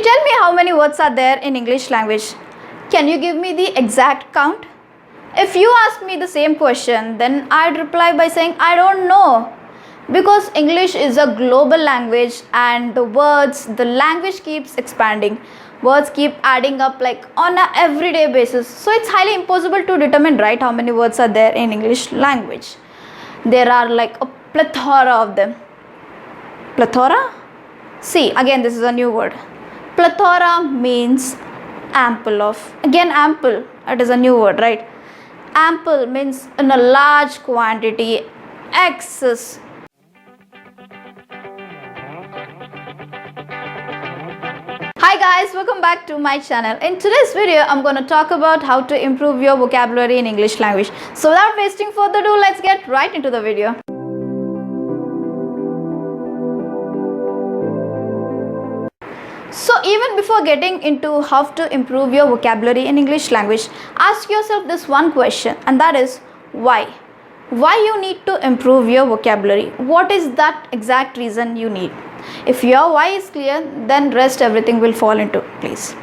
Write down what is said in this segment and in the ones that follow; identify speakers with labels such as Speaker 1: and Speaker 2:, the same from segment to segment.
Speaker 1: you tell me how many words are there in English language? Can you give me the exact count? If you ask me the same question, then I'd reply by saying I don't know. Because English is a global language and the language keeps expanding. Words keep adding up like on a everyday basis. So it's highly impossible to determine right how many words are there in English language. There are like a plethora of them. Plethora? See, again this is a new word. Plethora means ample of. Again ample, it is a new word, right? Ample means in a large quantity, excess. Hi guys, welcome back to my channel. In today's video, I'm going to talk about how to improve your vocabulary in English language. So without wasting further ado, let's get right into the video. So even before getting into how to improve your vocabulary in English language, ask yourself this one question, and that is why? Why you need to improve your vocabulary? What is that exact reason you need? If your why is clear, then rest everything will fall into place.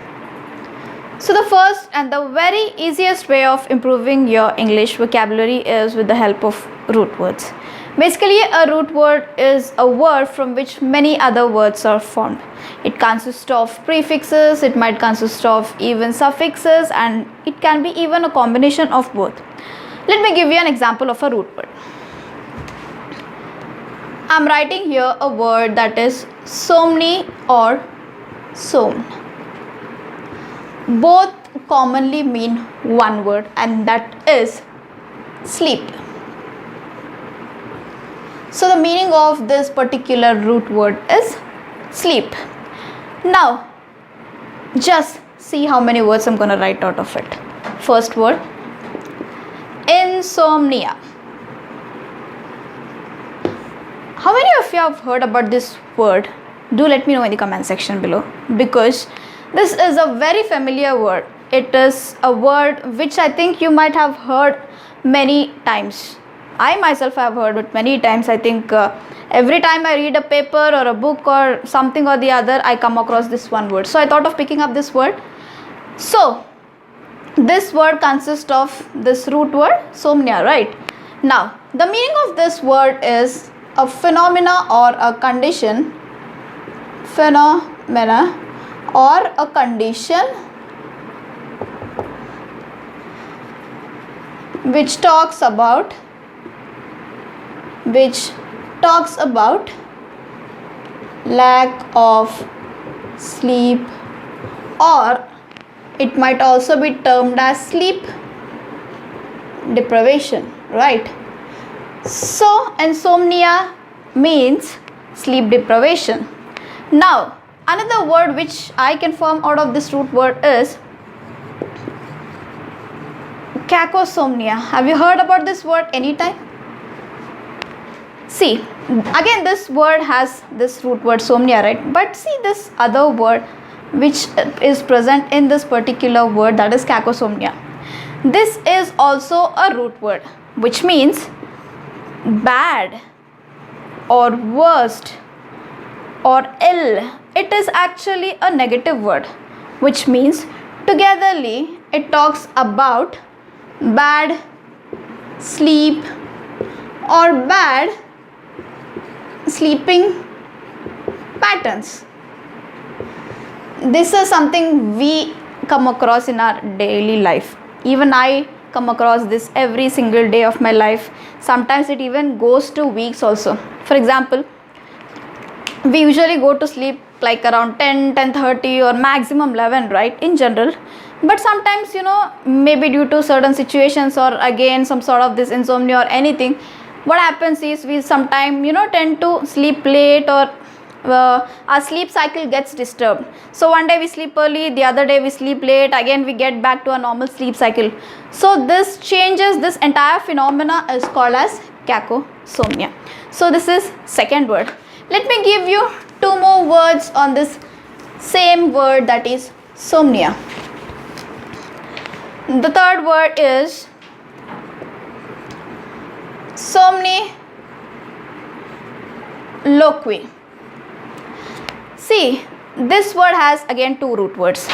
Speaker 1: So the first and the very easiest way of improving your English vocabulary is with the help of root words. Basically, a root word is a word from which many other words are formed. It consists of prefixes, it might consist of even suffixes, and it can be even a combination of both. Let me give you an example of a root word. I'm writing here a word that is somni or som. Both commonly mean one word, and that is sleep. So the meaning of this particular root word is sleep. Now, just see how many words I'm going to write out of it. First word, insomnia. How many of you have heard about this word? Do let me know in the comment section below, because this is a very familiar word. It is a word which I think you might have heard many times. I myself have heard it many times. I think every time I read a paper or a book or something or the other, I come across this one word. So I thought of picking up this word. So this word consists of this root word somnia, right? Now the meaning of this word is a phenomena or a condition, phenomena or a condition which talks about lack of sleep, or it might also be termed as sleep deprivation, right? So insomnia means sleep deprivation. Now another word which I can form out of this root word is cacosomnia. Have you heard about this word anytime? See, again this word has this root word somnia, right? But see this other word which is present in this particular word, that is cacosomnia. This is also a root word, which means bad or worst or ill. It is actually a negative word, which means togetherly it talks about bad sleep or bad sleeping patterns. This is something we come across in our daily life. Even I come across this every single day of my life. Sometimes it even goes to weeks also. For example, we usually go to sleep like around 10:30 or maximum 11, right, in general. But sometimes, maybe due to certain situations or again some sort of this insomnia or anything, what happens is we sometimes tend to sleep late, or our sleep cycle gets disturbed. So one day we sleep early, the other day we sleep late, again we get back to a normal sleep cycle. So this changes, this entire phenomena is called as cacosomnia. So this is second word. Let me give you two more words on this same word, that is somnia. The third word is somniloquy. See, this word has again two root words,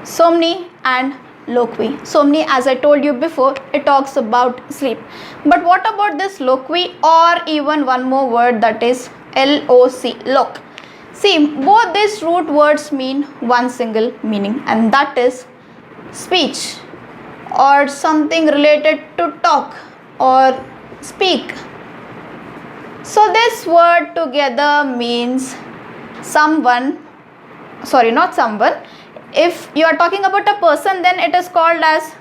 Speaker 1: somni and loqui. Somni, as I told you before, it talks about sleep. But what about this loqui, or even one more word, that is loc, loc? See, both these root words mean one single meaning, and that is speech, or something related to talk or speak. So this word together means someone, sorry, not someone. If you are talking about a person, then it is called as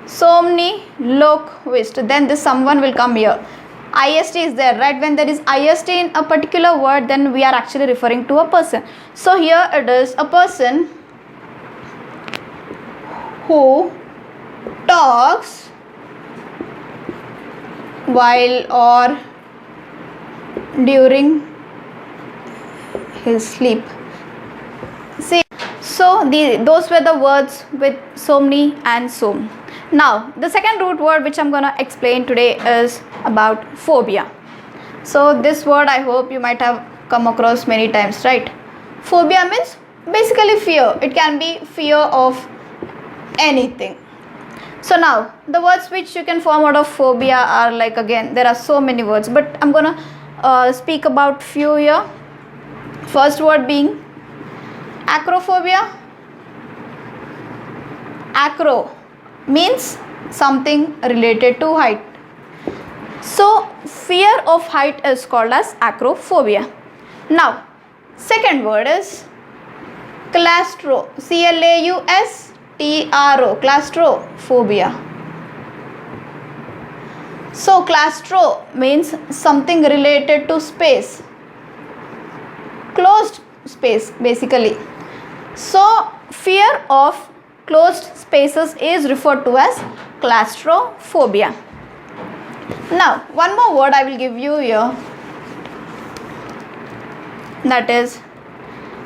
Speaker 1: somniloquist. Then this someone will come here. IST is there, right? When there is IST in a particular word, then we are actually referring to a person. So here it is a person who talks while or during his sleep. See, so those were the words with somni and som. Now the second root word which I'm gonna explain today is about phobia. So this word I hope you might have come across many times, right? Phobia means basically fear. It can be fear of anything. So now the words which you can form out of phobia are like, again, there are so many words, but I'm gonna speak about few here. First word being acrophobia. Acro means something related to height. So fear of height is called as acrophobia. Now second word is claustro, claustro, claustrophobia. So claustro means something related to space, closed space basically. So fear of closed spaces is referred to as claustrophobia. Now one more word I will give you here, that is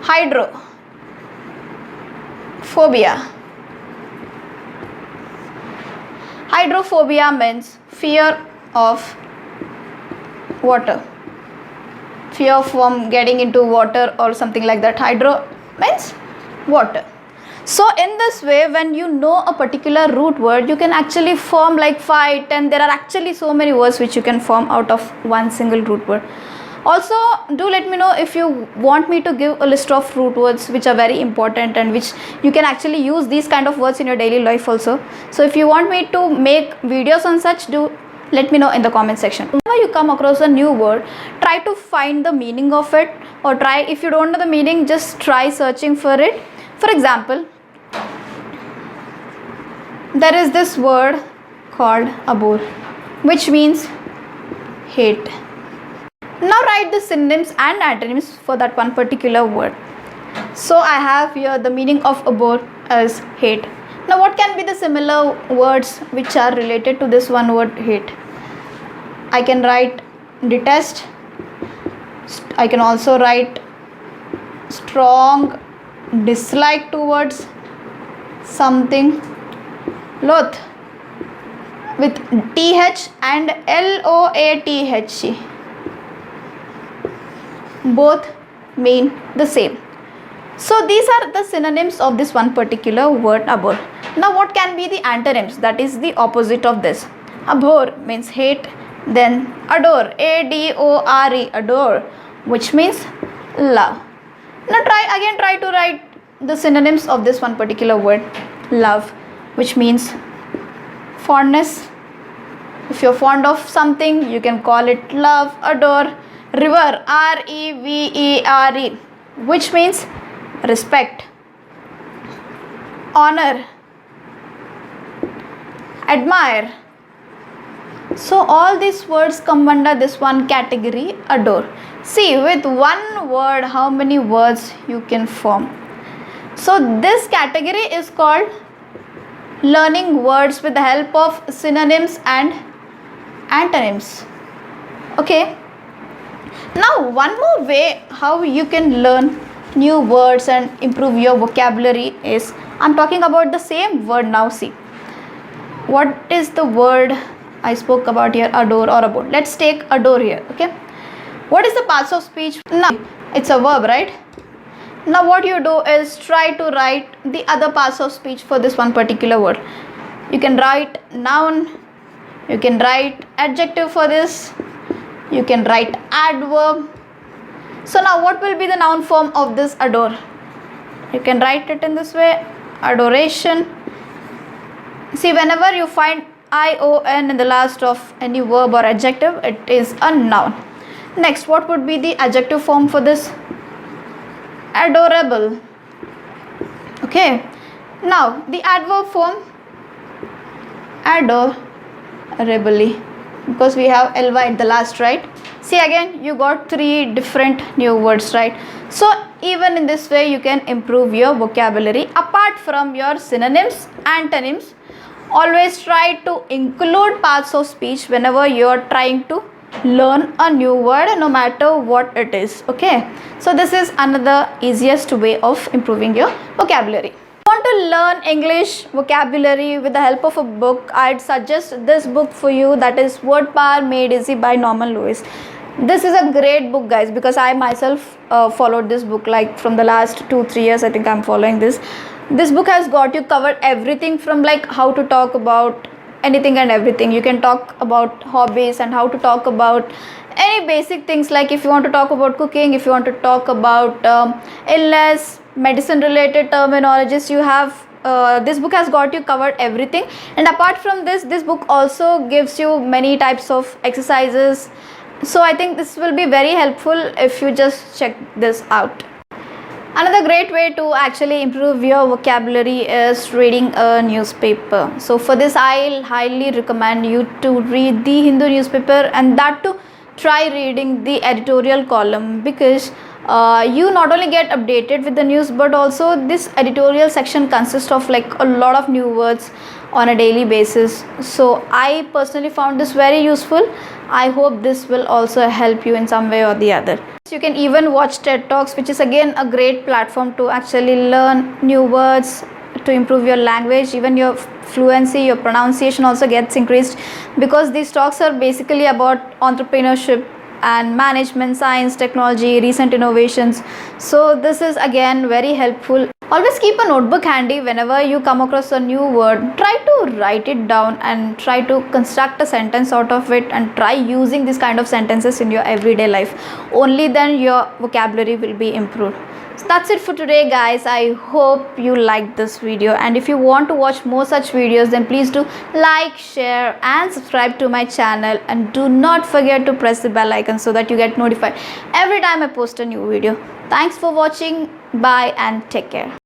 Speaker 1: hydrophobia. Hydrophobia means fear of water, fear from getting into water or something like that. Hydro means water. So in this way, when you know a particular root word, you can actually form like 5, 10. There are actually so many words which you can form out of one single root word. Also, do let me know if you want me to give a list of root words which are very important and which you can actually use these kind of words in your daily life also. So if you want me to make videos on such, do let me know in the comment section. Whenever you come across a new word, try to find the meaning of it, or try, if you don't know the meaning, just try searching for it. For example, there is this word called abhor, which means hate. Now write the synonyms and antonyms for that one particular word. So I have here the meaning of abhor as hate. Now what can be the similar words which are related to this one word hate? I can write detest. I can also write strong dislike towards something. Loath with th and loath, both mean the same. So these are the synonyms of this one particular word abhor. Now what can be the antonyms, that is the opposite of this? Abhor means hate, then adore, adore, adore, which means love. Now try to write the synonyms of this one particular word. Love, which means fondness. If you're fond of something, you can call it love. Adore, revere, revere, which means respect. Honor, admire. So all these words come under this one category, adore. See, with one word, how many words you can form. So this category is called learning words with the help of synonyms and antonyms. Okay. Now one more way how you can learn new words and improve your vocabulary is, I'm talking about the same word now. See, what is the word I spoke about here? Adore or abhor. Let's take adore here. Okay. What is the parts of speech? Now it's a verb, right? Now what you do is try to write the other parts of speech for this one particular word. You can write noun, you can write adjective for this, you can write adverb. So now what will be the noun form of this adore? You can write it in this way, adoration. See, whenever you find ion in the last of any verb or adjective, it is a noun. Next, what would be the adjective form for this? Adorable. Okay. Now the adverb form, adorably, because we have ly at the last, right? See, again you got 3 different new words, right? So even in this way you can improve your vocabulary. Apart from your synonyms, antonyms, always try to include parts of speech whenever you are trying to learn a new word, no matter what it is. Okay, so this is another easiest way of improving your vocabulary. If you want to learn English vocabulary with the help of a book, I'd suggest this book for you, that is Word Power Made Easy by Norman Lewis. This is a great book, guys, because I myself followed this book like from the last 2-3 years. I think I'm following this. This book has got you covered everything from like how to talk about anything and everything. You can talk about hobbies and how to talk about any basic things, like if you want to talk about cooking, if you want to talk about illness, medicine related terminologies, you have this book has got you covered everything. And apart from this book also gives you many types of exercises. So I think this will be very helpful if you just check this out. Another great way to actually improve your vocabulary is reading a newspaper. So for this, I'll highly recommend you to read the Hindu newspaper, and that too try reading the editorial column, because you not only get updated with the news, but also this editorial section consists of like a lot of new words on a daily basis. So I personally found this very useful. I hope this will also help you in some way or the other. You can even watch TED Talks, which is again a great platform to actually learn new words, to improve your language. Even your fluency, your pronunciation also gets increased, because these talks are basically about entrepreneurship and management, science, technology, recent innovations. So this is again very helpful. Always keep a notebook handy. Whenever you come across a new word, try to write it down and try to construct a sentence out of it, and try using this kind of sentences in your everyday life. Only then your vocabulary will be improved. So that's it for today, guys. I hope you liked this video, and if you want to watch more such videos, then please do like, share and subscribe to my channel, and do not forget to press the bell icon so that you get notified every time I post a new video. Thanks for watching. Bye and take care.